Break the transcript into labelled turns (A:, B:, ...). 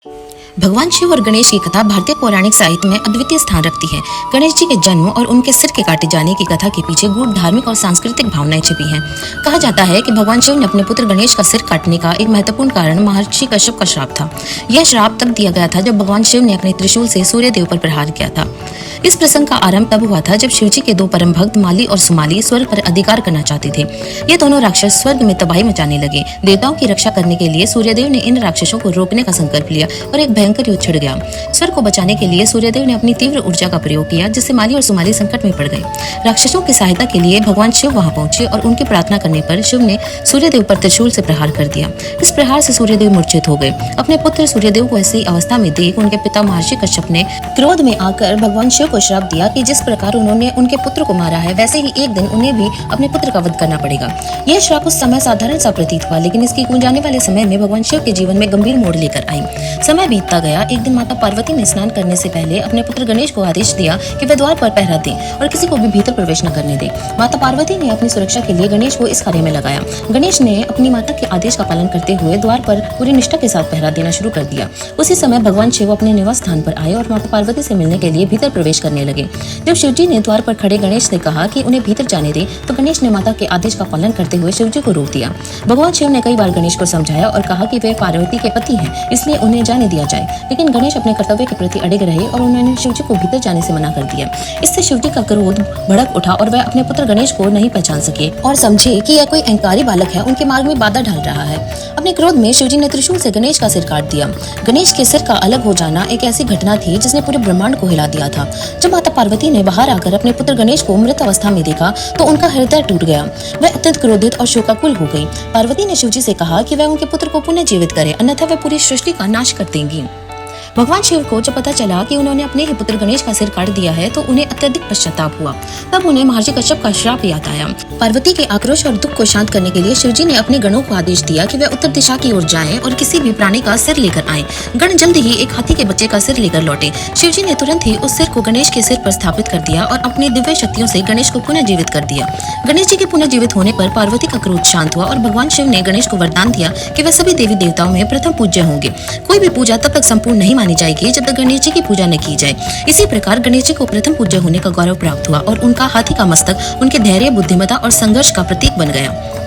A: भगवान शिव और गणेश की कथा भारतीय पौराणिक साहित्य में अद्वितीय स्थान रखती है। गणेश जी के जन्म और उनके सिर के काटे जाने की कथा के पीछे गूढ़ धार्मिक और सांस्कृतिक भावनाएं छिपी हैं। कहा जाता है कि भगवान शिव ने अपने पुत्र गणेश का सिर काटने का एक महत्वपूर्ण कारण महर्षि कश्यप का श्राप था। यह श्राप तब दिया गया था जब भगवान शिव ने अपने त्रिशूल से सूर्य देव पर प्रहार किया था। इस प्रसंग का आरंभ तब हुआ था जब शिवजी के दो परम भक्त माली और सुमाली स्वर्ग पर अधिकार करना चाहते थे। ये दोनों राक्षस स्वर्ग में तबाही मचाने लगे। देवताओं की रक्षा करने के लिए सूर्यदेव ने इन राक्षसों को रोकने का संकल्प लिया और एक भयंकर युद्ध छिड़ गया। स्वर्ग को बचाने के लिए सूर्यदेव ने अपनी तीव्र ऊर्जा का प्रयोग किया, जिससे माली और सुमाली संकट में पड़ गए। राक्षसों की सहायता के लिए भगवान शिव वहां पहुंचे और उनकी प्रार्थना करने पर शिव ने सूर्यदेव पर त्रिशूल से प्रहार कर दिया। इस प्रहार से सूर्यदेव मूर्छित हो गए। अपने पुत्र सूर्यदेव को ऐसी अवस्था में देख उनके पिता महर्षि कश्यप ने क्रोध में आकर भगवान शिव को श्राप दिया कि जिस प्रकार उन्होंने उनके पुत्र को मारा है, वैसे ही एक दिन उन्हें भी अपने पुत्र का वध करना पड़ेगा। यह श्राप उस समय साधारण सा प्रतीत हुआ, लेकिन इसकी गूंज आने वाले समय में भगवान शिव के जीवन में गंभीर मोड़ लेकर आई। समय बीतता गया। एक दिन माता पार्वती ने स्नान करने से पहले अपने पुत्र गणेश को आदेश दिया कि वे द्वार पर पहरा दें और किसी को भी भीतर प्रवेश न करने दें। माता पार्वती ने अपनी सुरक्षा के लिए गणेश को इस कार्य में लगाया। गणेश ने अपनी माता के आदेश का पालन करते हुए द्वार पर पूरी निष्ठा के साथ पहरा देना शुरू कर दिया। उसी समय भगवान शिव अपने निवास स्थान पर आए और माता पार्वती से मिलने के लिए भीतर प्रवेश करने लगे। जब शिवजी ने द्वार पर खड़े गणेश से कहा कि उन्हें भीतर जाने दे, तो गणेश ने माता के आदेश का पालन करते हुए शिवजी को रोक दिया। भगवान शिव ने कई बार गणेश को समझाया और कहा कि वे पार्वती के पति हैं, इसलिए उन्हें जाने दिया जाए, लेकिन गणेश अपने कर्तव्य के प्रति अड़िग रहे और उन्होंने शिवजी को भीतर जाने से मना कर दिया। इससे शिवजी का क्रोध भड़क उठा और वह अपने पुत्र गणेश को नहीं पहचान सके और समझे कि यह कोई अहंकारी बालक है, उनके मार्ग में बाधा डाल रहा है। अपने क्रोध में शिवजी ने त्रिशूल से गणेश का सिर काट दिया। गणेश के सिर का अलग हो जाना एक ऐसी घटना थी जिसने पूरे ब्रह्मांड को हिला दिया था। जब माता पार्वती ने बाहर आकर अपने पुत्र गणेश को मृत अवस्था में देखा तो उनका हृदय टूट गया। वह अत्यंत क्रोधित और शोकाकुल हो गई। पार्वती ने शिवजी से कहा कि वह उनके पुत्र को पुनः जीवित करे, अन्यथा वह पूरी सृष्टि का नाश कर देंगी। भगवान शिव को जब पता चला कि उन्होंने अपने ही पुत्र गणेश का सिर काट दिया है, तो उन्हें अत्यधिक पश्चाताप हुआ। तब उन्हें महर्षि कश्यप का श्राप याद आया। पार्वती के आक्रोश और दुख को शांत करने के लिए शिवजी ने अपने गणों को आदेश दिया कि वे उत्तर दिशा की ओर जाएं और किसी भी प्राणी का सिर लेकर आएं। गण जल्द ही एक हाथी के बच्चे का सिर लेकर लौटे। शिवजी ने तुरंत ही उस सिर को गणेश के सिर पर स्थापित कर दिया और अपनी दिव्य शक्तियों से गणेश को पुनः जीवित कर दिया। गणेश जी के पुनः जीवित होने पर पार्वती का क्रोध शांत हुआ और भगवान शिव ने गणेश को वरदान दिया कि वे सभी देवी देवताओं में प्रथम पूज्य होंगे। कोई भी पूजा तब तक संपूर्ण नहीं मानी जाएगी जब तक गणेश जी की पूजा न की जाए। इसी प्रकार गणेश जी को प्रथम पूज्य होने का गौरव प्राप्त हुआ और उनका हाथी का मस्तक उनके धैर्य, बुद्धिमत्ता और संघर्ष का प्रतीक बन गया।